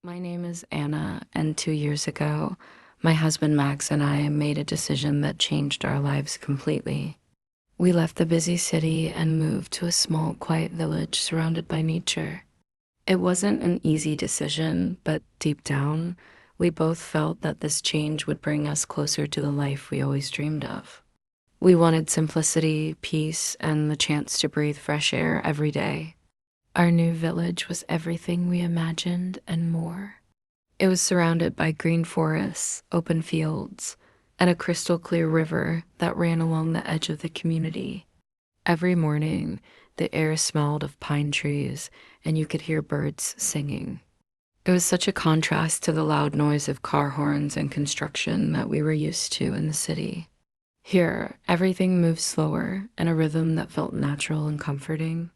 My name is Anna, and 2 years ago, my husband Max and I made a decision that changed our lives completely. We left the busy city and moved to a small, quiet village surrounded by nature. It wasn't an easy decision, but deep down, we both felt that this change would bring us closer to the life we always dreamed of. We wanted simplicity, peace, and the chance to breathe fresh air every day. Our new village was everything we imagined and more. It was surrounded by green forests, open fields, and a crystal clear river that ran along the edge of the community. Every morning, the air smelled of pine trees, and you could hear birds singing. It was such a contrast to the loud noise of car horns and construction that we were used to in the city. Here, everything moved slower in a rhythm that felt natural and comforting.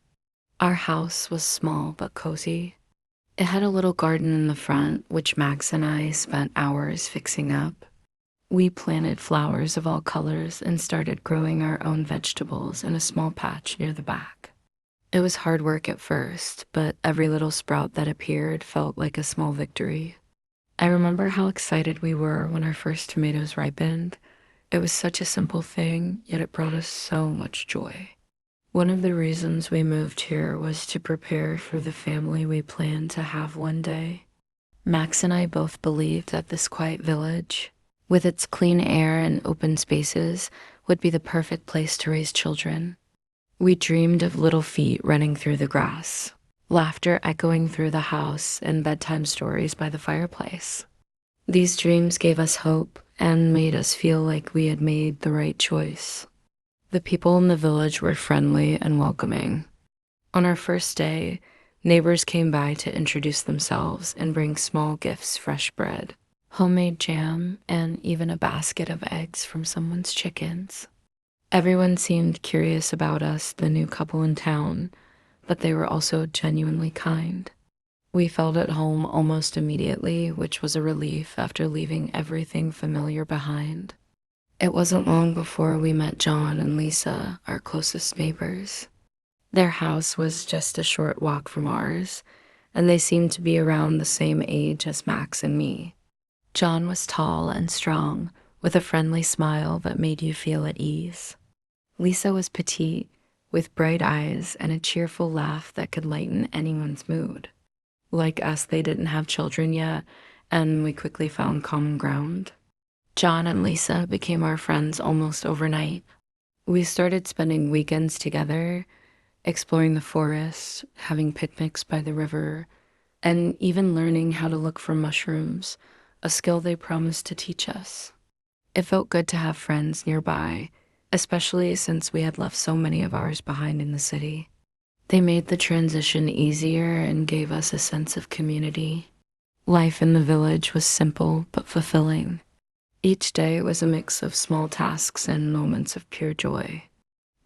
Our house was small but cozy. It had a little garden in the front, which Max and I spent hours fixing up. We planted flowers of all colors and started growing our own vegetables in a small patch near the back. It was hard work at first, but every little sprout that appeared felt like a small victory. I remember how excited we were when our first tomatoes ripened. It was such a simple thing, yet it brought us so much joy. One of the reasons we moved here was to prepare for the family we planned to have one day. Max and I both believed that this quiet village, with its clean air and open spaces, would be the perfect place to raise children. We dreamed of little feet running through the grass, laughter echoing through the house, and bedtime stories by the fireplace. These dreams gave us hope and made us feel like we had made the right choice. The people in the village were friendly and welcoming. On our first day, neighbors came by to introduce themselves and bring small gifts: fresh bread, homemade jam, and even a basket of eggs from someone's chickens. Everyone seemed curious about us, the new couple in town, but they were also genuinely kind. We felt at home almost immediately, which was a relief after leaving everything familiar behind. It wasn't long before we met John and Lisa, our closest neighbors. Their house was just a short walk from ours, and they seemed to be around the same age as Max and me. John was tall and strong, with a friendly smile that made you feel at ease. Lisa was petite, with bright eyes and a cheerful laugh that could lighten anyone's mood. Like us, they didn't have children yet, and we quickly found common ground. John and Lisa became our friends almost overnight. We started spending weekends together, exploring the forest, having picnics by the river, and even learning how to look for mushrooms, a skill they promised to teach us. It felt good to have friends nearby, especially since we had left so many of ours behind in the city. They made the transition easier and gave us a sense of community. Life in the village was simple but fulfilling. Each day was a mix of small tasks and moments of pure joy.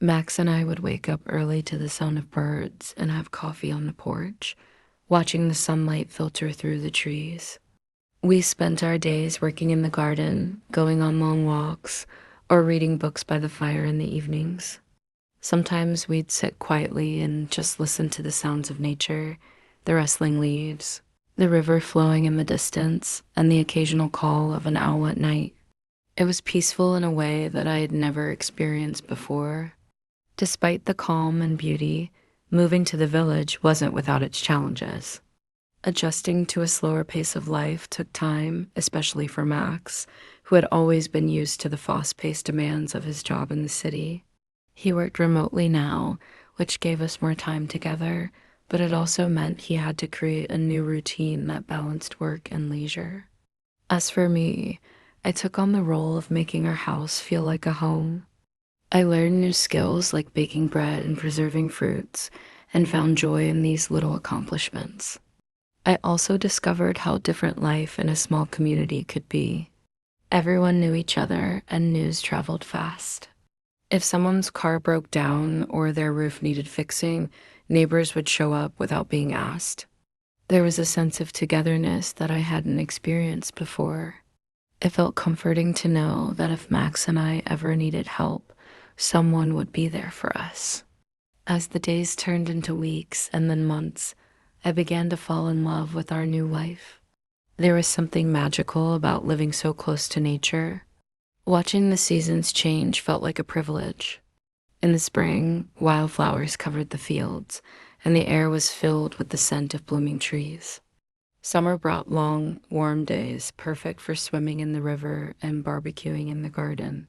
Max and I would wake up early to the sound of birds and have coffee on the porch, watching the sunlight filter through the trees. We spent our days working in the garden, going on long walks, or reading books by the fire in the evenings. Sometimes we'd sit quietly and just listen to the sounds of nature, the rustling leaves, the river flowing in the distance, and the occasional call of an owl at night. It was peaceful in a way that I had never experienced before. Despite the calm and beauty, moving to the village wasn't without its challenges. Adjusting to a slower pace of life took time, especially for Max, who had always been used to the fast-paced demands of his job in the city. He worked remotely now, which gave us more time together, but it also meant he had to create a new routine that balanced work and leisure. As for me, I took on the role of making our house feel like a home. I learned new skills like baking bread and preserving fruits, and found joy in these little accomplishments. I also discovered how different life in a small community could be. Everyone knew each other, and news traveled fast. If someone's car broke down or their roof needed fixing, neighbors would show up without being asked. There was a sense of togetherness that I hadn't experienced before. It felt comforting to know that if Max and I ever needed help, someone would be there for us. As the days turned into weeks and then months, I began to fall in love with our new life. There was something magical about living so close to nature. Watching the seasons change felt like a privilege. In the spring, wildflowers covered the fields, and the air was filled with the scent of blooming trees. Summer brought long, warm days, perfect for swimming in the river and barbecuing in the garden.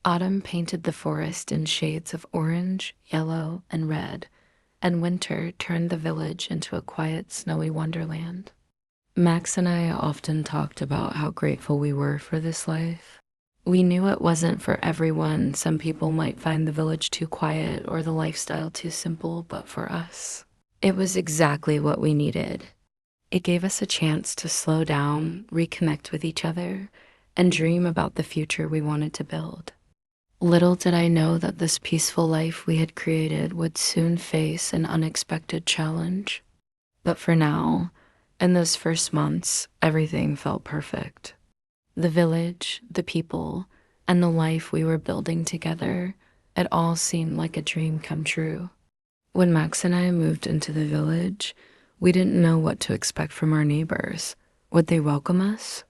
Autumn painted the forest in shades of orange, yellow, and red, and winter turned the village into a quiet, snowy wonderland. Max and I often talked about how grateful we were for this life. We knew it wasn't for everyone. Some people might find the village too quiet or the lifestyle too simple, but for us, it was exactly what we needed. It gave us a chance to slow down, reconnect with each other, and dream about the future we wanted to build. Little did I know that this peaceful life we had created would soon face an unexpected challenge. But for now, in those first months, everything felt perfect. The village, the people, and the life we were building together, it all seemed like a dream come true. When Max and I moved into the village, we didn't know what to expect from our neighbors. Would they welcome us?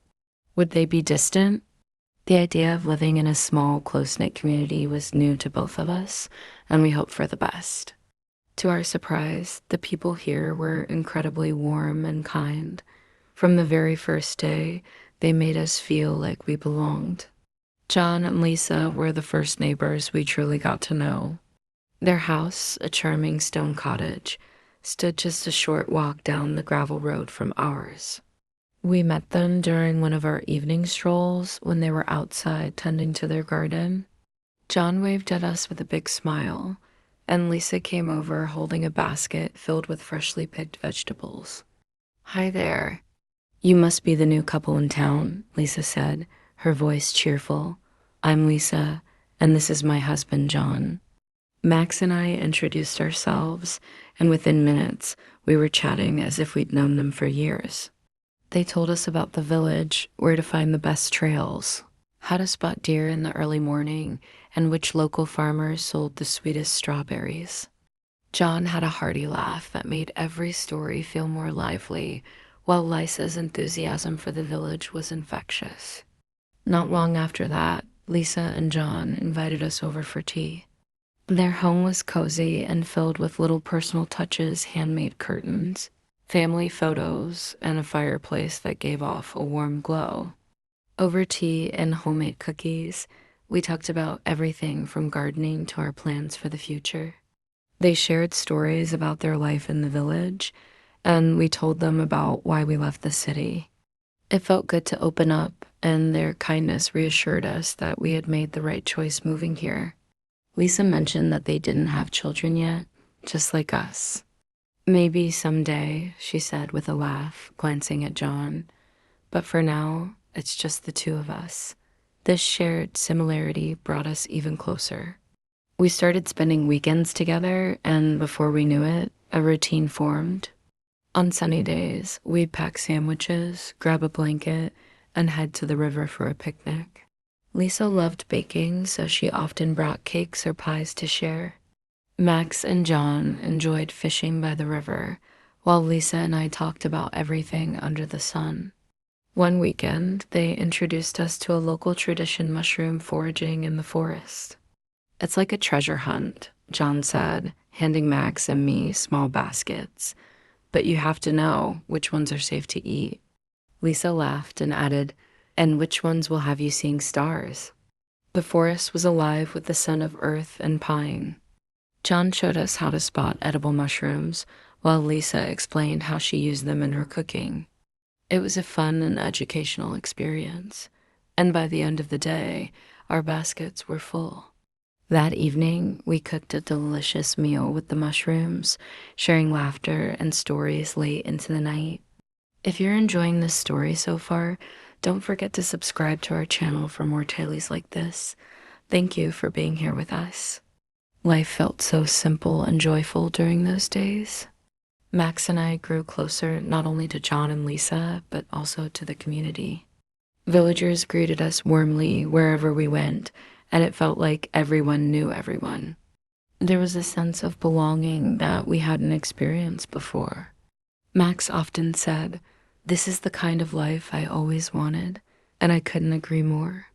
Would they be distant? The idea of living in a small, close-knit community was new to both of us, and we hoped for the best. To our surprise, the people here were incredibly warm and kind. From the very first day, they made us feel like we belonged. John and Lisa were the first neighbors we truly got to know. Their house, a charming stone cottage, stood just a short walk down the gravel road from ours. We met them during one of our evening strolls when they were outside tending to their garden. John waved at us with a big smile, and Lisa came over holding a basket filled with freshly picked vegetables. "Hi there. You must be the new couple in town," Lisa said, her voice cheerful. "I'm Lisa, and this is my husband, John." Max and I introduced ourselves, and within minutes, we were chatting as if we'd known them for years. They told us about the village, where to find the best trails, how to spot deer in the early morning, and which local farmers sold the sweetest strawberries. John had a hearty laugh that made every story feel more lively, while Lisa's enthusiasm for the village was infectious. Not long after that, Lisa and John invited us over for tea. Their home was cozy and filled with little personal touches, handmade curtains, family photos, and a fireplace that gave off a warm glow. Over tea and homemade cookies, we talked about everything from gardening to our plans for the future. They shared stories about their life in the village, and we told them about why we left the city. It felt good to open up, and their kindness reassured us that we had made the right choice moving here. Lisa mentioned that they didn't have children yet, just like us. "Maybe someday," she said with a laugh, glancing at John. "But for now, it's just the two of us." This shared similarity brought us even closer. We started spending weekends together, and before we knew it, a routine formed. On sunny days, we'd pack sandwiches, grab a blanket, and head to the river for a picnic. Lisa loved baking, so she often brought cakes or pies to share. Max and John enjoyed fishing by the river, while Lisa and I talked about everything under the sun. One weekend, they introduced us to a local tradition mushroom foraging in the forest. "It's like a treasure hunt," John said, handing Max and me small baskets. "But you have to know which ones are safe to eat." Lisa laughed and added, "And which ones will have you seeing stars?" The forest was alive with the scent of earth and pine. John showed us how to spot edible mushrooms, while Lisa explained how she used them in her cooking. It was a fun and educational experience, and by the end of the day, our baskets were full. That evening, we cooked a delicious meal with the mushrooms, sharing laughter and stories late into the night. If you're enjoying this story so far, don't forget to subscribe to our channel for more tales like this. Thank you for being here with us. Life felt so simple and joyful during those days. Max and I grew closer not only to John and Lisa, but also to the community. Villagers greeted us warmly wherever we went, and it felt like everyone knew everyone. There was a sense of belonging that we hadn't experienced before. Max often said, This is the kind of life I always wanted, and I couldn't agree more.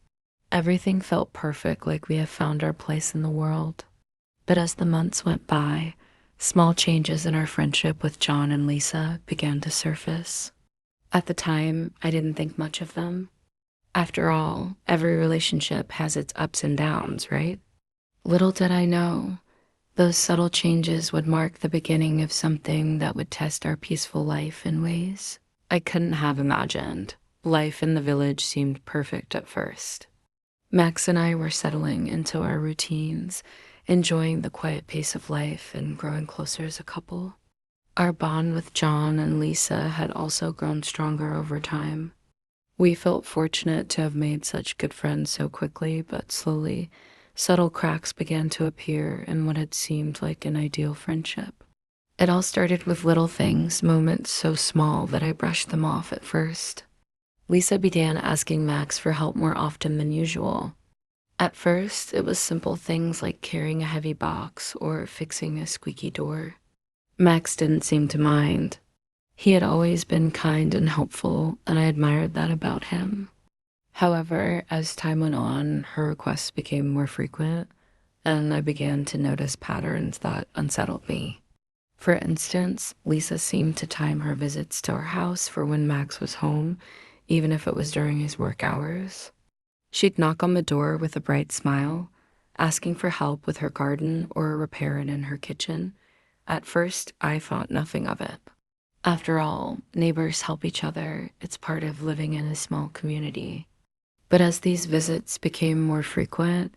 Everything felt perfect, like we have found our place in the world. But as the months went by, small changes in our friendship with John and Lisa began to surface. At the time, I didn't think much of them. After all, every relationship has its ups and downs, right? Little did I know, those subtle changes would mark the beginning of something that would test our peaceful life in ways I couldn't have imagined. Life in the village seemed perfect at first. Max and I were settling into our routines, enjoying the quiet pace of life and growing closer as a couple. Our bond with John and Lisa had also grown stronger over time. We felt fortunate to have made such good friends so quickly, but slowly, subtle cracks began to appear in what had seemed like an ideal friendship. It all started with little things, moments so small that I brushed them off at first. Lisa began asking Max for help more often than usual. At first, it was simple things like carrying a heavy box or fixing a squeaky door. Max didn't seem to mind. He had always been kind and helpful, and I admired that about him. However, as time went on, her requests became more frequent, and I began to notice patterns that unsettled me. For instance, Lisa seemed to time her visits to our house for when Max was home, even if it was during his work hours. She'd knock on the door with a bright smile, asking for help with her garden or a repair in her kitchen. At first, I thought nothing of it. After all, neighbors help each other. It's part of living in a small community. But as these visits became more frequent,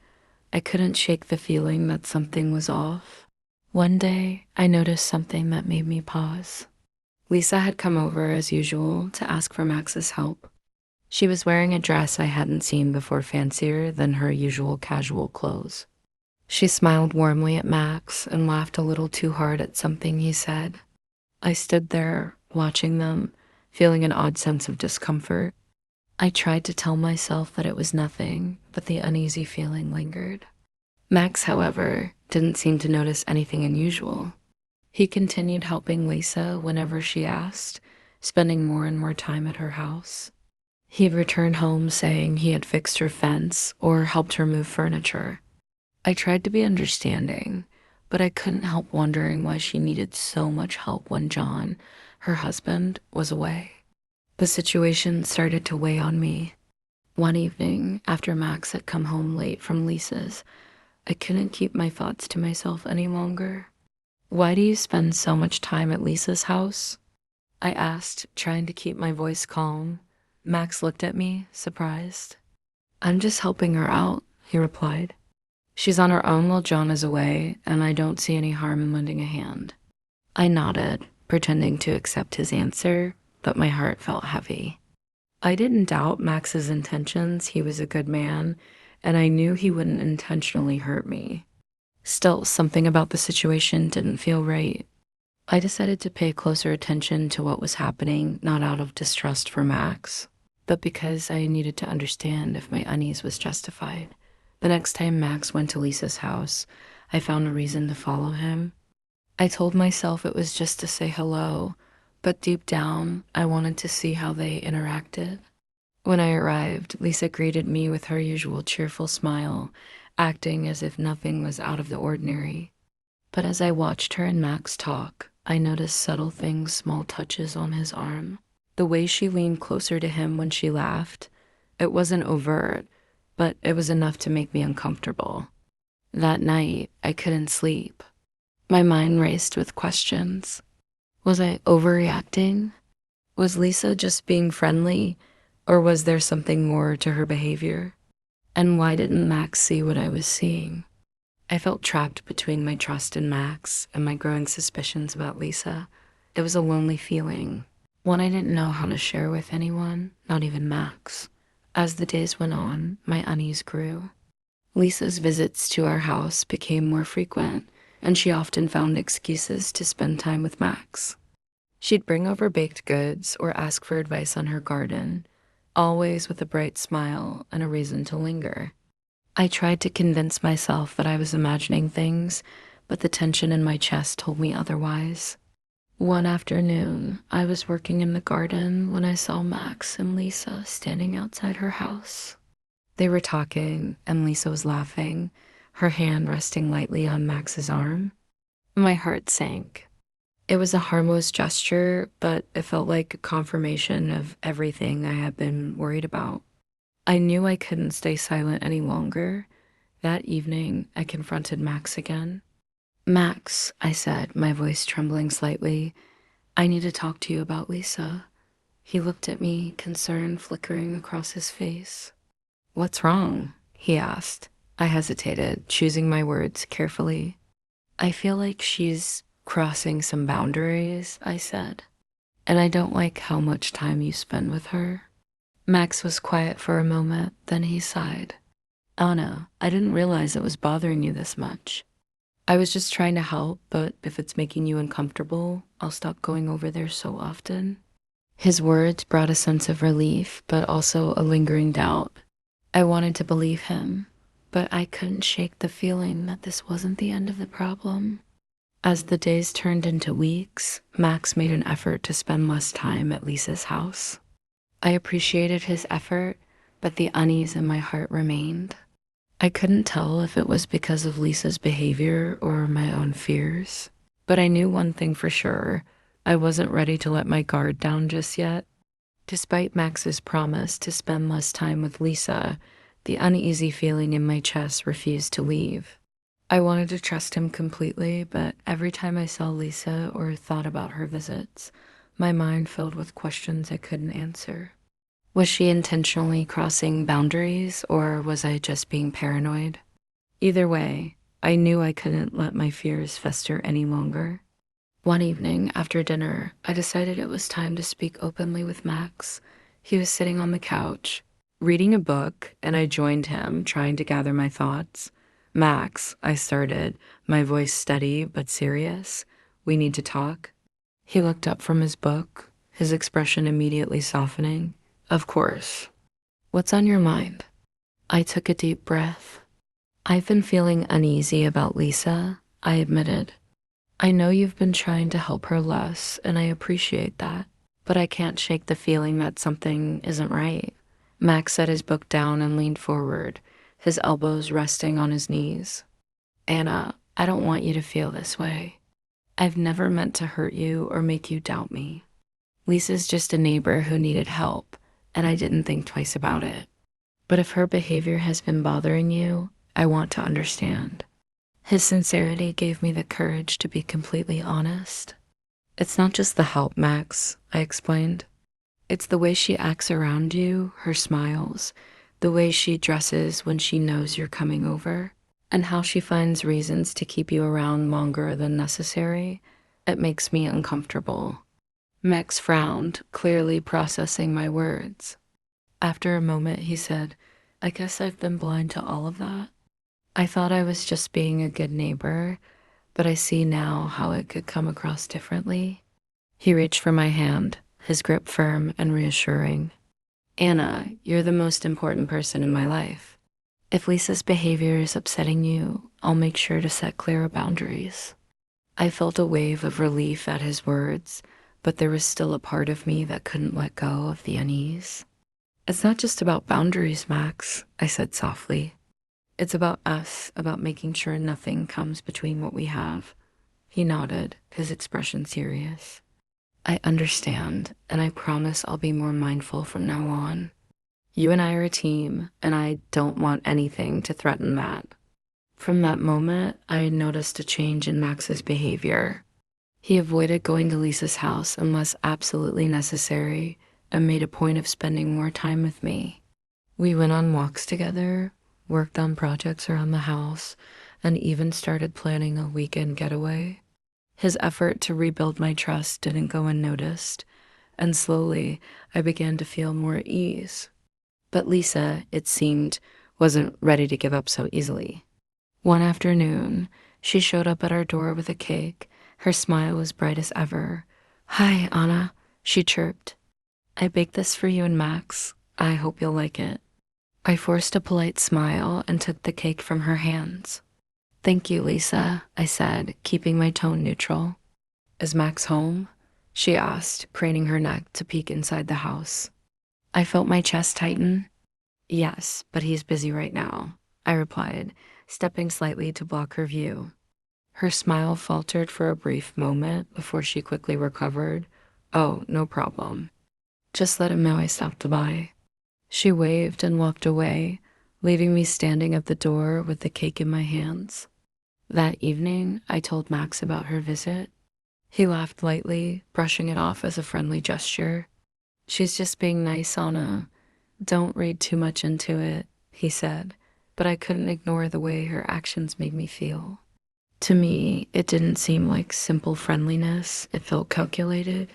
I couldn't shake the feeling that something was off. One day, I noticed something that made me pause. Lisa had come over as usual to ask for Max's help. She was wearing a dress I hadn't seen before, fancier than her usual casual clothes. She smiled warmly at Max and laughed a little too hard at something he said. I stood there, watching them, feeling an odd sense of discomfort. I tried to tell myself that it was nothing, but the uneasy feeling lingered. Max, however, didn't seem to notice anything unusual. He continued helping Lisa whenever she asked, spending more and more time at her house. He'd return home saying he had fixed her fence or helped her move furniture. I tried to be understanding, but I couldn't help wondering why she needed so much help when John, her husband, was away. The situation started to weigh on me. One evening, after Max had come home late from Lisa's, I couldn't keep my thoughts to myself any longer. "Why do you spend so much time at Lisa's house?" I asked, trying to keep my voice calm. Max looked at me, surprised. "I'm just helping her out," he replied. "She's on her own while John is away, and I don't see any harm in lending a hand." I nodded, pretending to accept his answer, but my heart felt heavy. I didn't doubt Max's intentions. He was a good man, and I knew he wouldn't intentionally hurt me. Still, something about the situation didn't feel right. I decided to pay closer attention to what was happening, not out of distrust for Max, but because I needed to understand if my unease was justified. The next time Max went to Lisa's house, I found a reason to follow him. I told myself it was just to say hello, but deep down, I wanted to see how they interacted. When I arrived, Lisa greeted me with her usual cheerful smile, acting as if nothing was out of the ordinary. But as I watched her and Max talk, I noticed subtle things, small touches on his arm. The way she leaned closer to him when she laughed. It wasn't overt, but it was enough to make me uncomfortable. That night, I couldn't sleep. My mind raced with questions. Was I overreacting? Was Lisa just being friendly, or was there something more to her behavior? And why didn't Max see what I was seeing? I felt trapped between my trust in Max and my growing suspicions about Lisa. It was a lonely feeling, one I didn't know how to share with anyone, not even Max. As the days went on, my unease grew. Lisa's visits to our house became more frequent, and she often found excuses to spend time with Max. She'd bring over baked goods or ask for advice on her garden, always with a bright smile and a reason to linger. I tried to convince myself that I was imagining things, but the tension in my chest told me otherwise. One afternoon, I was working in the garden when I saw Max and Lisa standing outside her house. They were talking, and Lisa was laughing, her hand resting lightly on Max's arm. My heart sank. It was a harmless gesture, but it felt like a confirmation of everything I had been worried about. I knew I couldn't stay silent any longer. That evening, I confronted Max again. Max, I said, my voice trembling slightly, I need to talk to you about Lisa. He looked at me, concern flickering across his face. What's wrong? He asked. I hesitated, choosing my words carefully. I feel like she's crossing some boundaries, I said, and I don't like how much time you spend with her. Max was quiet for a moment, then he sighed. Anna, I didn't realize it was bothering you this much. I was just trying to help, but if it's making you uncomfortable, I'll stop going over there so often. His words brought a sense of relief, but also a lingering doubt. I wanted to believe him, but I couldn't shake the feeling that this wasn't the end of the problem. As the days turned into weeks, Max made an effort to spend less time at Lisa's house. I appreciated his effort, but the unease in my heart remained. I couldn't tell if it was because of Lisa's behavior or my own fears, but I knew one thing for sure. I wasn't ready to let my guard down just yet. Despite Max's promise to spend less time with Lisa, the uneasy feeling in my chest refused to leave. I wanted to trust him completely, but every time I saw Lisa or thought about her visits, my mind filled with questions I couldn't answer. Was she intentionally crossing boundaries, or was I just being paranoid? Either way, I knew I couldn't let my fears fester any longer. One evening, after dinner, I decided it was time to speak openly with Max. He was sitting on the couch, reading a book, and I joined him, trying to gather my thoughts. Max, I started, my voice steady but serious. We need to talk. He looked up from his book, his expression immediately softening. Of course. What's on your mind? I took a deep breath. I've been feeling uneasy about Lisa, I admitted. I know you've been trying to help her less, and I appreciate that, but I can't shake the feeling that something isn't right. Max set his book down and leaned forward, his elbows resting on his knees. Anna, I don't want you to feel this way. I've never meant to hurt you or make you doubt me. Lisa's just a neighbor who needed help, and I didn't think twice about it. But if her behavior has been bothering you, I want to understand. His sincerity gave me the courage to be completely honest. It's not just the help, Max, I explained. It's the way she acts around you, her smiles, the way she dresses when she knows you're coming over, and how she finds reasons to keep you around longer than necessary. It makes me uncomfortable. Max frowned, clearly processing my words. After a moment, he said, I guess I've been blind to all of that. I thought I was just being a good neighbor, but I see now how it could come across differently. He reached for my hand, his grip firm and reassuring. Anna, you're the most important person in my life. If Lisa's behavior is upsetting you, I'll make sure to set clearer boundaries. I felt a wave of relief at his words, but there was still a part of me that couldn't let go of the unease. It's not just about boundaries, Max, I said softly. It's about us, about making sure nothing comes between what we have. He nodded, his expression serious. I understand, and I promise I'll be more mindful from now on. You and I are a team, and I don't want anything to threaten that. From that moment, I noticed a change in Max's behavior. He avoided going to Lisa's house unless absolutely necessary and made a point of spending more time with me. We went on walks together, worked on projects around the house, and even started planning a weekend getaway. His effort to rebuild my trust didn't go unnoticed, and slowly I began to feel more at ease. But Lisa, it seemed, wasn't ready to give up so easily. One afternoon, she showed up at our door with a cake. Her smile was bright as ever. Hi, Anna, she chirped. I baked this for you and Max. I hope you'll like it. I forced a polite smile and took the cake from her hands. Thank you, Lisa, I said, keeping my tone neutral. Is Max home? She asked, craning her neck to peek inside the house. I felt my chest tighten. Yes, but he's busy right now, I replied, stepping slightly to block her view. Her smile faltered for a brief moment before she quickly recovered. Oh, no problem. Just let him know I stopped by. She waved and walked away, leaving me standing at the door with the cake in my hands. That evening, I told Max about her visit. He laughed lightly, brushing it off as a friendly gesture. She's just being nice, Anna. Don't read too much into it, he said, but I couldn't ignore the way her actions made me feel. To me, it didn't seem like simple friendliness, it felt calculated.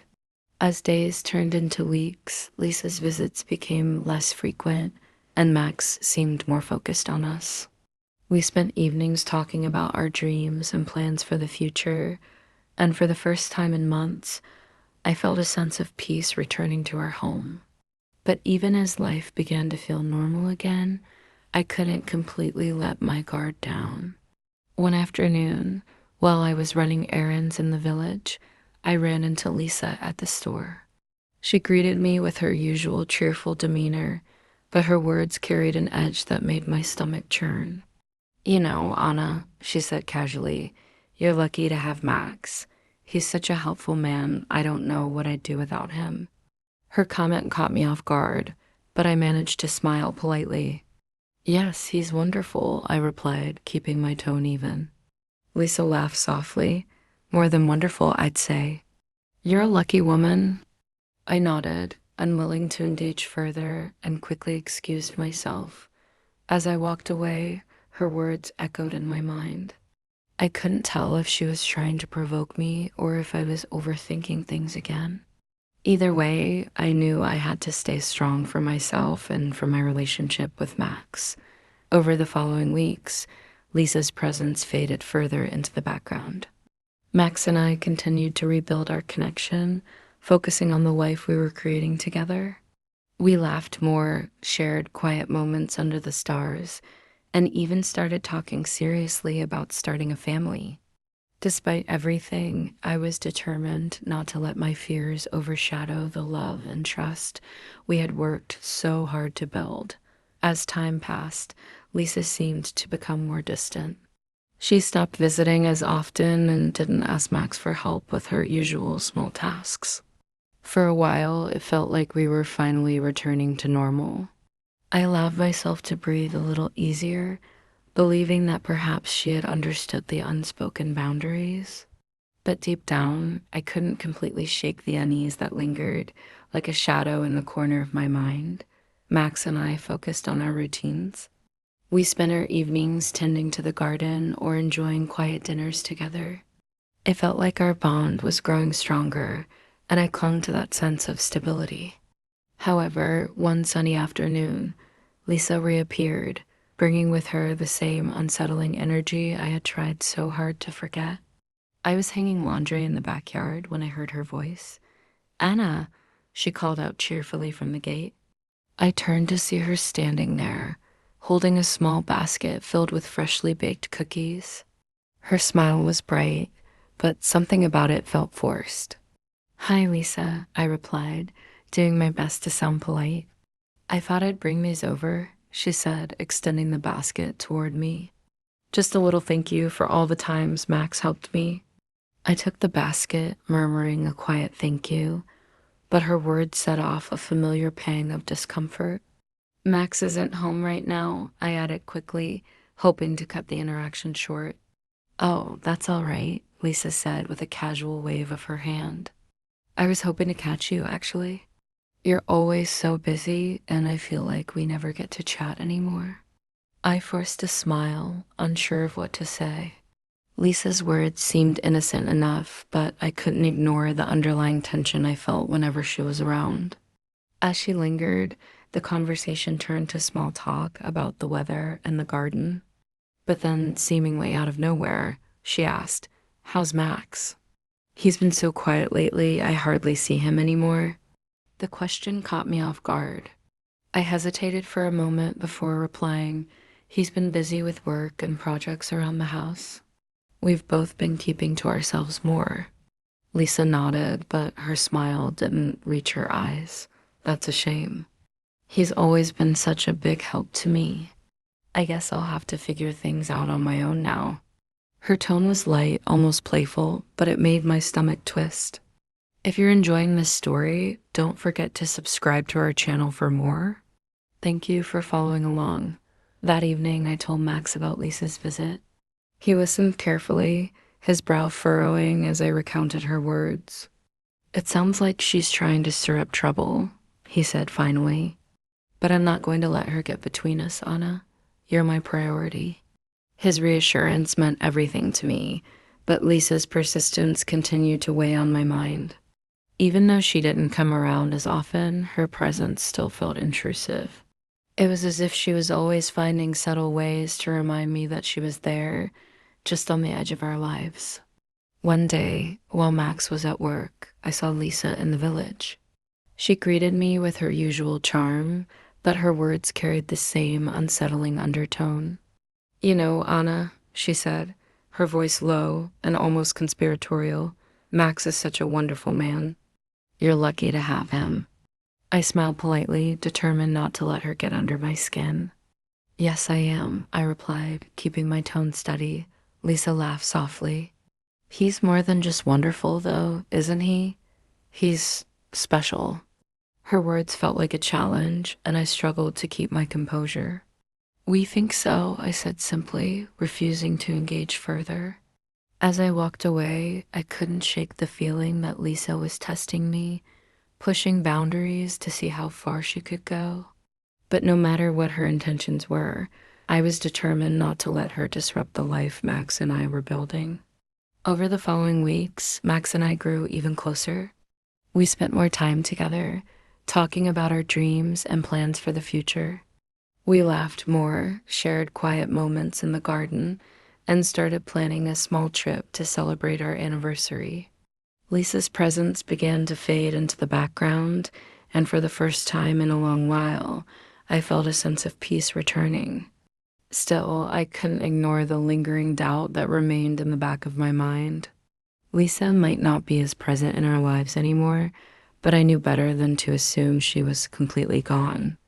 As days turned into weeks, Lisa's visits became less frequent, and Max seemed more focused on us. We spent evenings talking about our dreams and plans for the future, and for the first time in months, I felt a sense of peace returning to our home. But even as life began to feel normal again, I couldn't completely let my guard down. One afternoon, while I was running errands in the village, I ran into Lisa at the store. She greeted me with her usual cheerful demeanor, but her words carried an edge that made my stomach churn. You know, Anna, she said casually, you're lucky to have Max. He's such a helpful man, I don't know what I'd do without him. Her comment caught me off guard, but I managed to smile politely. Yes, he's wonderful, I replied, keeping my tone even. Lisa laughed softly. More than wonderful, I'd say. You're a lucky woman. I nodded, unwilling to engage further, and quickly excused myself. As I walked away, her words echoed in my mind. I couldn't tell if she was trying to provoke me or if I was overthinking things again. Either way, I knew I had to stay strong for myself and for my relationship with Max. Over the following weeks, Lisa's presence faded further into the background. Max and I continued to rebuild our connection, focusing on the life we were creating together. We laughed more, shared quiet moments under the stars, and even started talking seriously about starting a family. Despite everything, I was determined not to let my fears overshadow the love and trust we had worked so hard to build. As time passed, Lisa seemed to become more distant. She stopped visiting as often and didn't ask Max for help with her usual small tasks. For a while, it felt like we were finally returning to normal. I allowed myself to breathe a little easier, believing that perhaps she had understood the unspoken boundaries. But deep down, I couldn't completely shake the unease that lingered, like a shadow in the corner of my mind. Max and I focused on our routines. We spent our evenings tending to the garden or enjoying quiet dinners together. It felt like our bond was growing stronger, and I clung to that sense of stability. However, one sunny afternoon, Lisa reappeared, bringing with her the same unsettling energy I had tried so hard to forget. I was hanging laundry in the backyard when I heard her voice. Anna, she called out cheerfully from the gate. I turned to see her standing there, holding a small basket filled with freshly baked cookies. Her smile was bright, but something about it felt forced. Hi, Lisa, I replied, doing my best to sound polite. I thought I'd bring these over, she said, extending the basket toward me. Just a little thank you for all the times Max helped me. I took the basket, murmuring a quiet thank you, but her words set off a familiar pang of discomfort. Max isn't home right now, I added quickly, hoping to cut the interaction short. Oh, that's all right, Lisa said with a casual wave of her hand. I was hoping to catch you, actually. You're always so busy, and I feel like we never get to chat anymore. I forced a smile, unsure of what to say. Lisa's words seemed innocent enough, but I couldn't ignore the underlying tension I felt whenever she was around. As she lingered, the conversation turned to small talk about the weather and the garden. But then, seemingly out of nowhere, she asked, "How's Max?" He's been so quiet lately, I hardly see him anymore. The question caught me off guard. I hesitated for a moment before replying, he's been busy with work and projects around the house. We've both been keeping to ourselves more. Lisa nodded, but her smile didn't reach her eyes. That's a shame. He's always been such a big help to me. I guess I'll have to figure things out on my own now. Her tone was light, almost playful, but it made my stomach twist. If you're enjoying this story, don't forget to subscribe to our channel for more. Thank you for following along. That evening, I told Max about Lisa's visit. He listened carefully, his brow furrowing as I recounted her words. "It sounds like she's trying to stir up trouble," he said finally. "But I'm not going to let her get between us, Anna. You're my priority." His reassurance meant everything to me, but Lisa's persistence continued to weigh on my mind. Even though she didn't come around as often, her presence still felt intrusive. It was as if she was always finding subtle ways to remind me that she was there, just on the edge of our lives. One day, while Max was at work, I saw Lisa in the village. She greeted me with her usual charm, but her words carried the same unsettling undertone. "You know, Anna," she said, her voice low and almost conspiratorial, "Max is such a wonderful man. You're lucky to have him." I smiled politely, determined not to let her get under my skin. "Yes, I am," I replied, keeping my tone steady. Lisa laughed softly. "He's more than just wonderful, though, isn't he? He's special." Her words felt like a challenge, and I struggled to keep my composure. "We think so," I said simply, refusing to engage further. As I walked away, I couldn't shake the feeling that Lisa was testing me, pushing boundaries to see how far she could go. But no matter what her intentions were, I was determined not to let her disrupt the life Max and I were building. Over the following weeks, Max and I grew even closer. We spent more time together, talking about our dreams and plans for the future. We laughed more, shared quiet moments in the garden, and started planning a small trip to celebrate our anniversary. Lisa's presence began to fade into the background, and for the first time in a long while, I felt a sense of peace returning. Still, I couldn't ignore the lingering doubt that remained in the back of my mind. Lisa might not be as present in our lives anymore, but I knew better than to assume she was completely gone.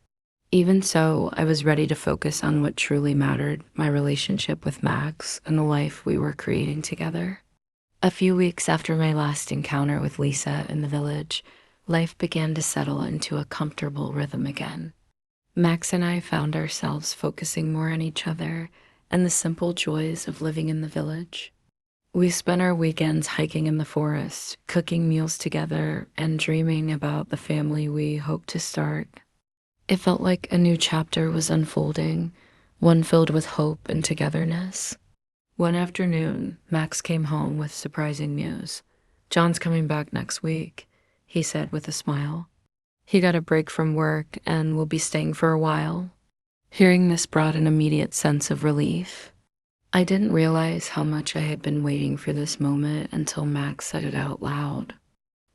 Even so, I was ready to focus on what truly mattered, my relationship with Max and the life we were creating together. A few weeks after my last encounter with Lisa in the village, life began to settle into a comfortable rhythm again. Max and I found ourselves focusing more on each other and the simple joys of living in the village. We spent our weekends hiking in the forest, cooking meals together, and dreaming about the family we hoped to start. It felt like a new chapter was unfolding, one filled with hope and togetherness. One afternoon, Max came home with surprising news. "John's coming back next week," he said with a smile. "He got a break from work and will be staying for a while." Hearing this brought an immediate sense of relief. I didn't realize how much I had been waiting for this moment until Max said it out loud.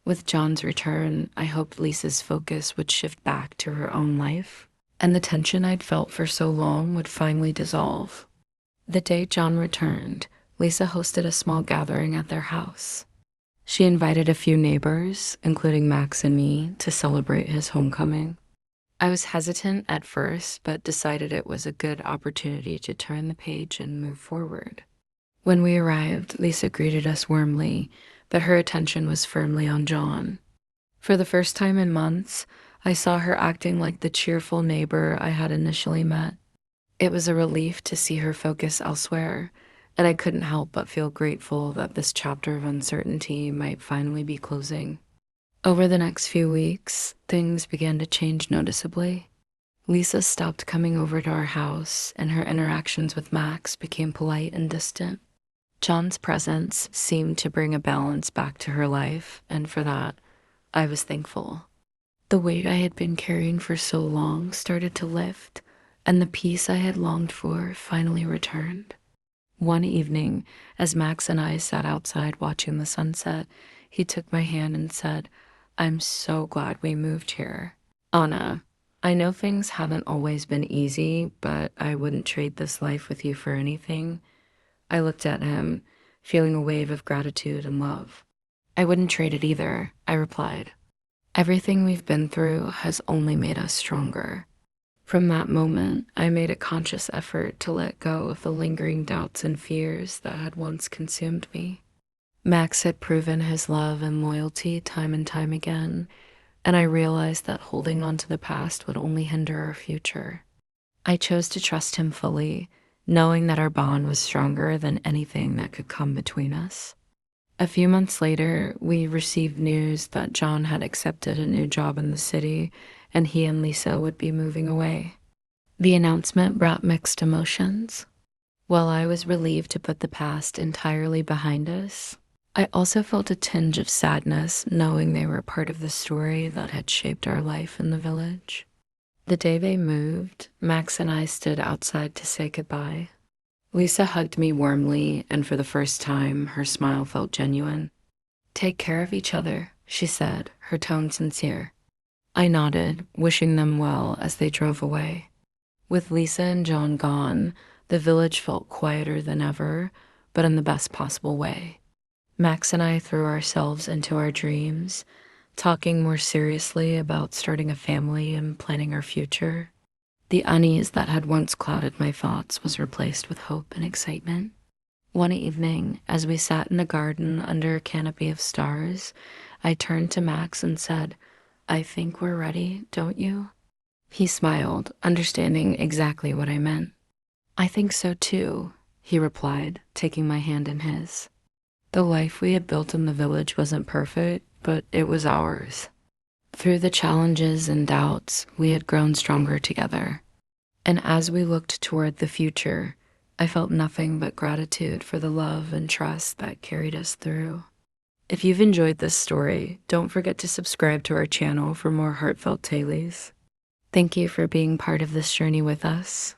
With John's return, I hoped Lisa's focus would shift back to her own life, and the tension I'd felt for so long would finally dissolve. The day John returned, Lisa hosted a small gathering at their house. She invited a few neighbors, including Max and me, to celebrate his homecoming. I was hesitant at first, but decided it was a good opportunity to turn the page and move forward. When we arrived, Lisa greeted us warmly, but her attention was firmly on John. For the first time in months, I saw her acting like the cheerful neighbor I had initially met. It was a relief to see her focus elsewhere, and I couldn't help but feel grateful that this chapter of uncertainty might finally be closing. Over the next few weeks, things began to change noticeably. Lisa stopped coming over to our house, and her interactions with Max became polite and distant. John's presence seemed to bring a balance back to her life, and for that, I was thankful. The weight I had been carrying for so long started to lift, and the peace I had longed for finally returned. One evening, as Max and I sat outside watching the sunset, he took my hand and said, "I'm so glad we moved here. Anna, I know things haven't always been easy, but I wouldn't trade this life with you for anything." I looked at him, feeling a wave of gratitude and love. I wouldn't trade it either, I replied. Everything we've been through has only made us stronger. From that moment, I made a conscious effort to let go of the lingering doubts and fears that had once consumed me. Max had proven his love and loyalty time and time again, and I realized that holding on to the past would only hinder our future. I chose to trust him fully, knowing that our bond was stronger than anything that could come between us. A few months later, we received news that John had accepted a new job in the city and he and Lisa would be moving away. The announcement brought mixed emotions. While I was relieved to put the past entirely behind us, I also felt a tinge of sadness knowing they were part of the story that had shaped our life in the village. The day they moved, Max and I stood outside to say goodbye. Lisa hugged me warmly, and for the first time, her smile felt genuine. "Take care of each other," she said, her tone sincere. I nodded, wishing them well as they drove away. With Lisa and John gone, the village felt quieter than ever, but in the best possible way. Max and I threw ourselves into our dreams, talking more seriously about starting a family and planning our future. The unease that had once clouded my thoughts was replaced with hope and excitement. One evening, as we sat in a garden under a canopy of stars, I turned to Max and said, "I think we're ready, don't you?" He smiled, understanding exactly what I meant. "I think so too," he replied, taking my hand in his. The life we had built in the village wasn't perfect, but it was ours. Through the challenges and doubts, we had grown stronger together. And as we looked toward the future, I felt nothing but gratitude for the love and trust that carried us through. If you've enjoyed this story, don't forget to subscribe to our channel for more heartfelt tales. Thank you for being part of this journey with us.